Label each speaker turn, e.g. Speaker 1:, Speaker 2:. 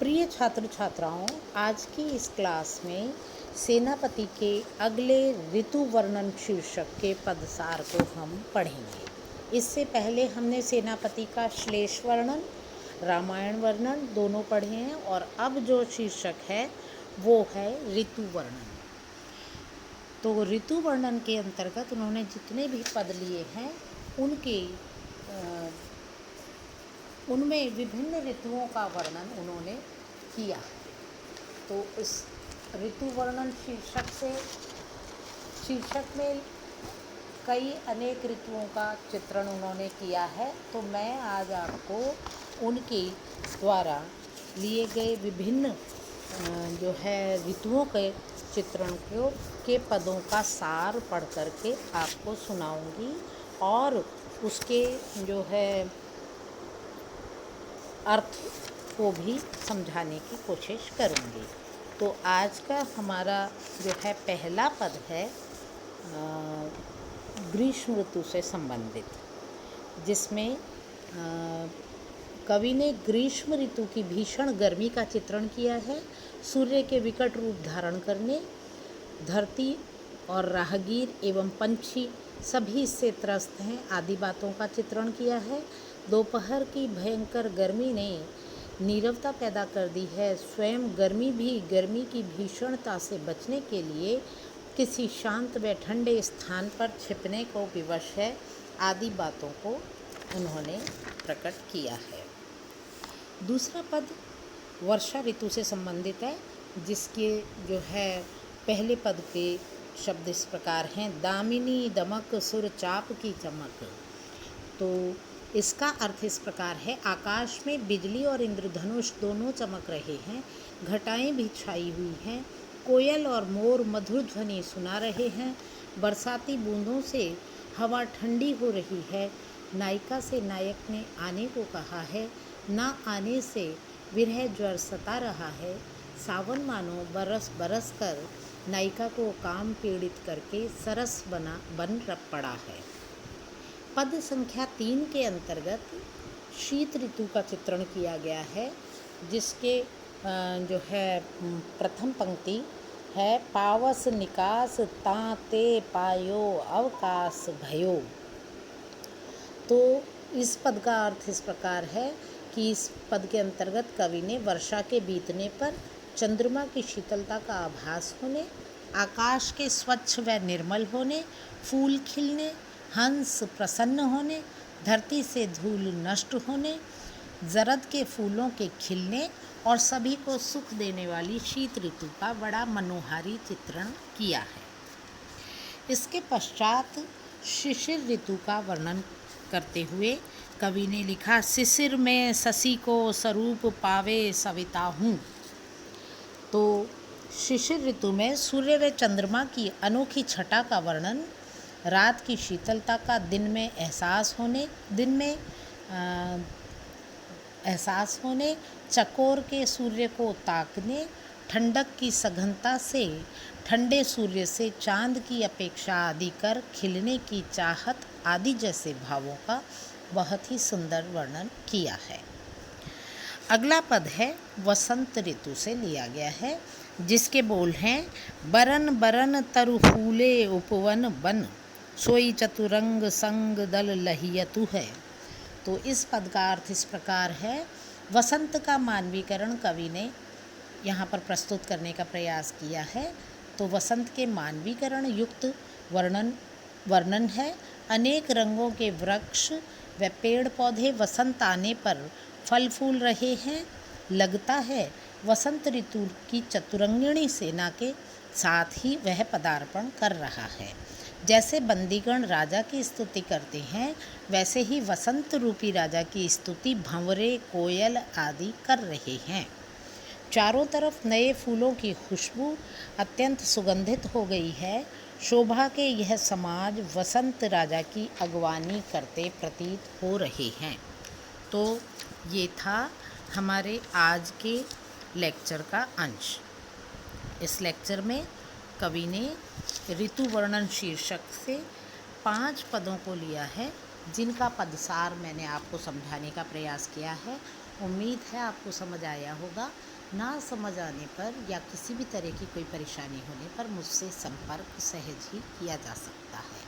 Speaker 1: प्रिय छात्र छात्राओं, आज की इस क्लास में सेनापति के अगले ऋतु वर्णन शीर्षक के पदसार को हम पढ़ेंगे। इससे पहले हमने सेनापति का श्लेष वर्णन, रामायण वर्णन दोनों पढ़े हैं और अब जो शीर्षक है वो है ऋतु वर्णन। तो ऋतु वर्णन के अंतर्गत उन्होंने जितने भी पद लिए हैं उनमें विभिन्न ऋतुओं का वर्णन उन्होंने किया। तो इस ऋतु वर्णन शीर्षक में कई अनेक ऋतुओं का चित्रण उन्होंने किया है। तो मैं आज आपको उनके द्वारा लिए गए विभिन्न जो है ऋतुओं के चित्रण के पदों का सार पढ़ करके आपको सुनाऊंगी और उसके जो है अर्थ को भी समझाने की कोशिश करूँगी। तो आज का हमारा जो है पहला पद है ग्रीष्म ऋतु से संबंधित, जिसमें कवि ने ग्रीष्म ऋतु की भीषण गर्मी का चित्रण किया है। सूर्य के विकट रूप धारण करने, धरती और राहगीर एवं पंछी सभी इससे त्रस्त हैं आदि बातों का चित्रण किया है। दोपहर की भयंकर गर्मी ने नीरवता पैदा कर दी है। स्वयं गर्मी भी गर्मी की भीषणता से बचने के लिए किसी शांत व ठंडे स्थान पर छिपने को विवश है आदि बातों को उन्होंने प्रकट किया है। दूसरा पद वर्षा ऋतु से संबंधित है, जिसके जो है पहले पद के शब्द इस प्रकार हैं, दामिनी दमक सुर चाप की चमक। तो इसका अर्थ इस प्रकार है, आकाश में बिजली और इंद्रधनुष दोनों चमक रहे हैं, घटाएं भी छाई हुई हैं, कोयल और मोर मधुर ध्वनि सुना रहे हैं, बरसाती बूंदों से हवा ठंडी हो रही है। नायिका से नायक ने आने को कहा है, ना आने से विरह ज्वर सता रहा है। सावन मानो बरस बरस कर नायिका को काम पीड़ित करके सरस बन पड़ा है। पद संख्या 3 के अंतर्गत शीत ऋतु का चित्रण किया गया है, जिसके जो है प्रथम पंक्ति है, पावस निकास ताते पायो अवकाश भयो। तो इस पद का अर्थ इस प्रकार है कि इस पद के अंतर्गत कवि ने वर्षा के बीतने पर चंद्रमा की शीतलता का आभास होने, आकाश के स्वच्छ व निर्मल होने, फूल खिलने, हंस प्रसन्न होने, धरती से धूल नष्ट होने, जरद के फूलों के खिलने और सभी को सुख देने वाली शीत ऋतु का बड़ा मनोहारी चित्रण किया है। इसके पश्चात शिशिर ऋतु का वर्णन करते हुए कवि ने लिखा, शिशिर में शशि को स्वरूप पावे सविता हूँ। तो शिशिर ऋतु में सूर्य व चंद्रमा की अनोखी छटा का वर्णन, रात की शीतलता का दिन में एहसास होने, चकोर के सूर्य को ताकने, ठंडक की सघनता से ठंडे सूर्य से चांद की अपेक्षा आदि कर खिलने की चाहत आदि जैसे भावों का बहुत ही सुंदर वर्णन किया है। अगला पद है वसंत ऋतु से लिया गया है, जिसके बोल हैं, बरन बरन तरु फूले उपवन बन, सोई चतुरंग संग दल लहियतु है। तो इस पद का अर्थ इस प्रकार है, वसंत का मानवीकरण कवि ने यहाँ पर प्रस्तुत करने का प्रयास किया है। तो वसंत के मानवीकरण युक्त वर्णन है। अनेक रंगों के वृक्ष व पेड़ पौधे वसंत आने पर फल फूल रहे हैं। लगता है वसंत ऋतु की चतुरंगिणी सेना के साथ ही वह पदार्पण कर रहा है। जैसे बंदीगण राजा की स्तुति करते हैं, वैसे ही वसंत रूपी राजा की स्तुति भंवरे, कोयल आदि कर रहे हैं। चारों तरफ नए फूलों की खुशबू अत्यंत सुगंधित हो गई है। शोभा के यह समाज वसंत राजा की अगवानी करते प्रतीत हो रहे हैं। तो ये था हमारे आज के लेक्चर का अंश। इस लेक्चर में कवि ने ऋतु वर्णन शीर्षक से 5 पदों को लिया है, जिनका पदसार मैंने आपको समझाने का प्रयास किया है उम्मीद है आपको समझ आया होगा। ना समझ आने पर या किसी भी तरह की कोई परेशानी होने पर मुझसे संपर्क सहज ही किया जा सकता है।